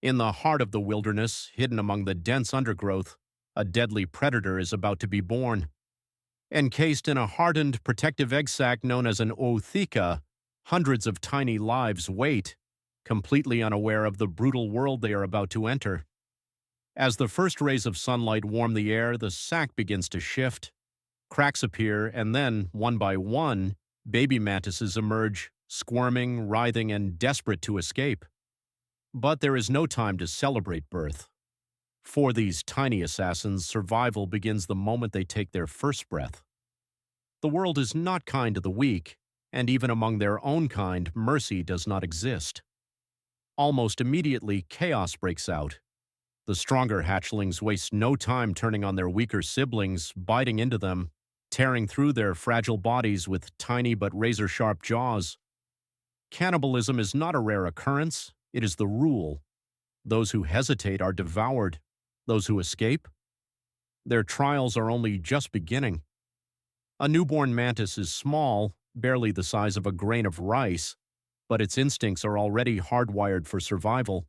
In the heart of the wilderness, hidden among the dense undergrowth, a deadly predator is about to be born. Encased in a hardened protective egg sac known as an ootheca, hundreds of tiny lives wait, completely unaware of the brutal world they are about to enter. As the first rays of sunlight warm the air, the sac begins to shift. Cracks appear, and then, one by one, baby mantises emerge, squirming, writhing, and desperate to escape. But there is no time to celebrate birth. For these tiny assassins, survival begins the moment they take their first breath. The world is not kind to the weak, and even among their own kind, mercy does not exist. Almost immediately, chaos breaks out. The stronger hatchlings waste no time turning on their weaker siblings, biting into them, tearing through their fragile bodies with tiny but razor-sharp jaws. Cannibalism is not a rare occurrence, it is the rule. Those who hesitate are devoured. Those who escape? Their trials are only just beginning. A newborn mantis is small, barely the size of a grain of rice, but its instincts are already hardwired for survival.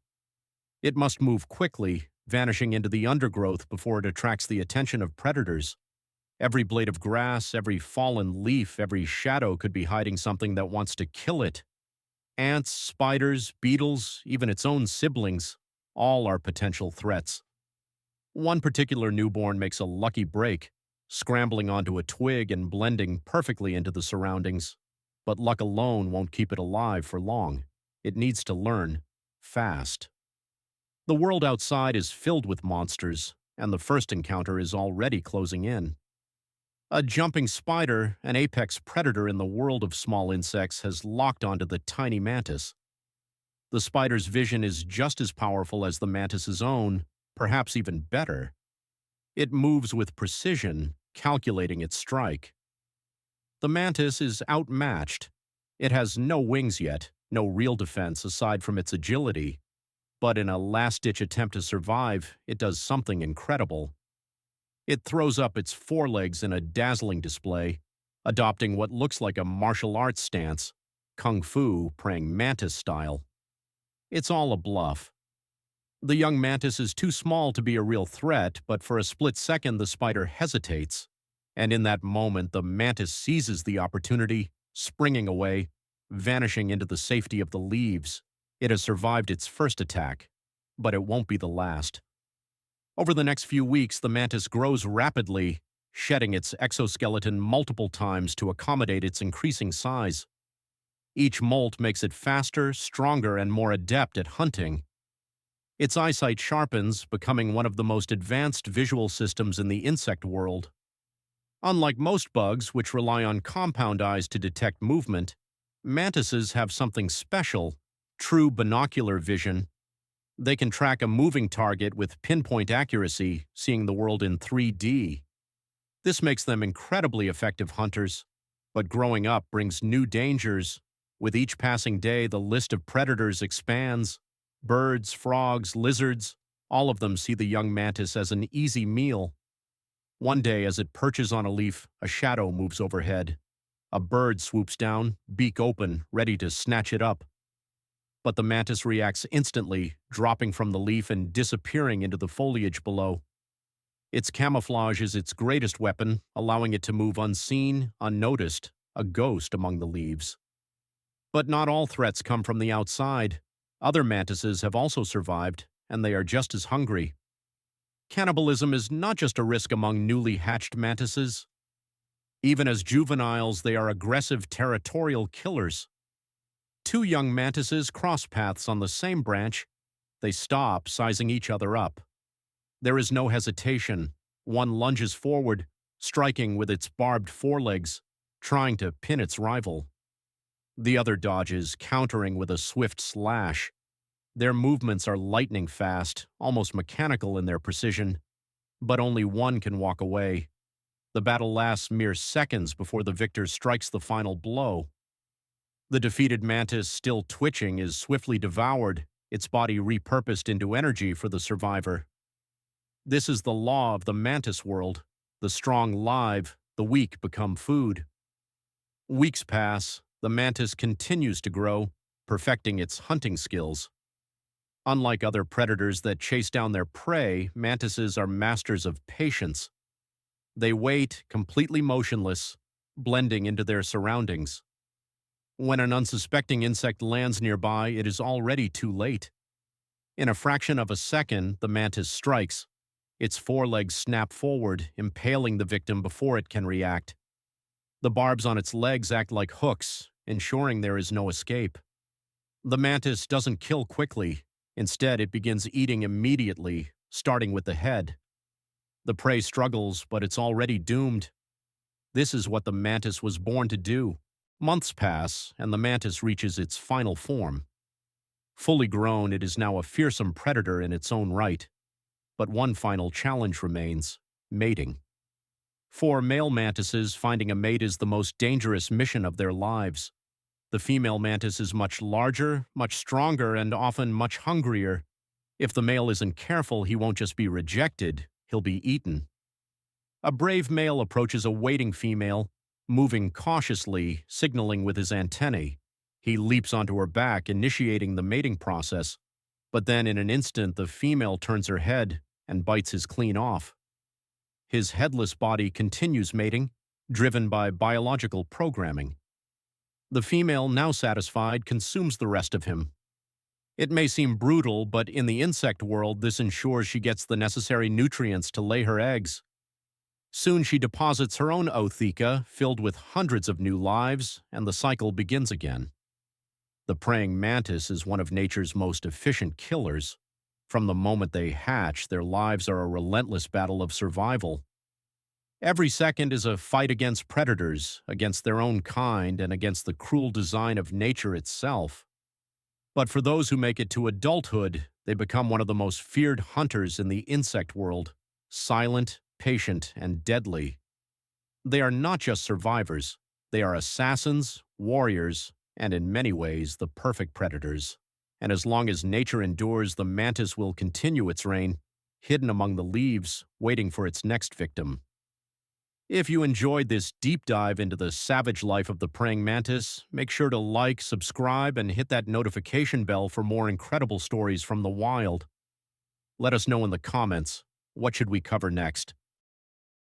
It must move quickly, vanishing into the undergrowth before it attracts the attention of predators. Every blade of grass, every fallen leaf, every shadow could be hiding something that wants to kill it. Ants, spiders, beetles, even its own siblings, all are potential threats. One particular newborn makes a lucky break, scrambling onto a twig and blending perfectly into the surroundings. But luck alone won't keep it alive for long. It needs to learn, fast. The world outside is filled with monsters, and the first encounter is already closing in. A jumping spider, an apex predator in the world of small insects, has locked onto the tiny mantis. The spider's vision is just as powerful as the mantis's own, perhaps even better. It moves with precision, calculating its strike. The mantis is outmatched. It has no wings yet, no real defense aside from its agility. But in a last-ditch attempt to survive, it does something incredible. It throws up its forelegs in a dazzling display, adopting what looks like a martial arts stance, kung fu praying mantis style. It's all a bluff. The young mantis is too small to be a real threat, but for a split second the spider hesitates, and in that moment the mantis seizes the opportunity, springing away, vanishing into the safety of the leaves. It has survived its first attack, but it won't be the last. Over the next few weeks, the mantis grows rapidly, shedding its exoskeleton multiple times to accommodate its increasing size. Each molt makes it faster, stronger, and more adept at hunting. Its eyesight sharpens, becoming one of the most advanced visual systems in the insect world. Unlike most bugs, which rely on compound eyes to detect movement, mantises have something special: true binocular vision. They can track a moving target with pinpoint accuracy, seeing the world in 3D. This makes them incredibly effective hunters, but growing up brings new dangers. With each passing day, the list of predators expands. Birds, frogs, lizards, all of them see the young mantis as an easy meal. One day, as it perches on a leaf, a shadow moves overhead. A bird swoops down, beak open, ready to snatch it up. But the mantis reacts instantly, dropping from the leaf and disappearing into the foliage below. Its camouflage is its greatest weapon, allowing it to move unseen, unnoticed, a ghost among the leaves. But not all threats come from the outside. Other mantises have also survived, and they are just as hungry. Cannibalism is not just a risk among newly hatched mantises. Even as juveniles, they are aggressive territorial killers. Two young mantises cross paths on the same branch. They stop, sizing each other up. There is no hesitation. One lunges forward, striking with its barbed forelegs, trying to pin its rival. The other dodges, countering with a swift slash. Their movements are lightning fast, almost mechanical in their precision. But only one can walk away. The battle lasts mere seconds before the victor strikes the final blow. The defeated mantis, still twitching, is swiftly devoured, its body repurposed into energy for the survivor. This is the law of the mantis world. The strong live, the weak become food. Weeks pass, the mantis continues to grow, perfecting its hunting skills. Unlike other predators that chase down their prey, mantises are masters of patience. They wait, completely motionless, blending into their surroundings. When an unsuspecting insect lands nearby, it is already too late. In a fraction of a second, the mantis strikes. Its forelegs snap forward, impaling the victim before it can react. The barbs on its legs act like hooks, ensuring there is no escape. The mantis doesn't kill quickly. Instead, it begins eating immediately, starting with the head. The prey struggles, but it's already doomed. This is what the mantis was born to do. Months pass, and the mantis reaches its final form. Fully grown, it is now a fearsome predator in its own right. But one final challenge remains: mating. For male mantises, finding a mate is the most dangerous mission of their lives. The female mantis is much larger, much stronger, and often much hungrier. If the male isn't careful, he won't just be rejected, he'll be eaten. A brave male approaches a waiting female, moving cautiously, signaling with his antennae. He leaps onto her back, initiating the mating process. But then in an instant, the female turns her head and bites his clean off. His headless body continues mating, driven by biological programming. The female, now satisfied, consumes the rest of him. It may seem brutal, but in the insect world, this ensures she gets the necessary nutrients to lay her eggs. Soon she deposits her own ootheca, filled with hundreds of new lives, and the cycle begins again. The praying mantis is one of nature's most efficient killers. From the moment they hatch, their lives are a relentless battle of survival. Every second is a fight against predators, against their own kind, and against the cruel design of nature itself. But for those who make it to adulthood, they become one of the most feared hunters in the insect world, silent, patient, and deadly. They are not just survivors, they are assassins, warriors, and in many ways, the perfect predators. And as long as nature endures, the mantis will continue its reign, hidden among the leaves, waiting for its next victim. If you enjoyed this deep dive into the savage life of the praying mantis, make sure to like, subscribe, and hit that notification bell for more incredible stories from the wild. Let us know in the comments, what should we cover next?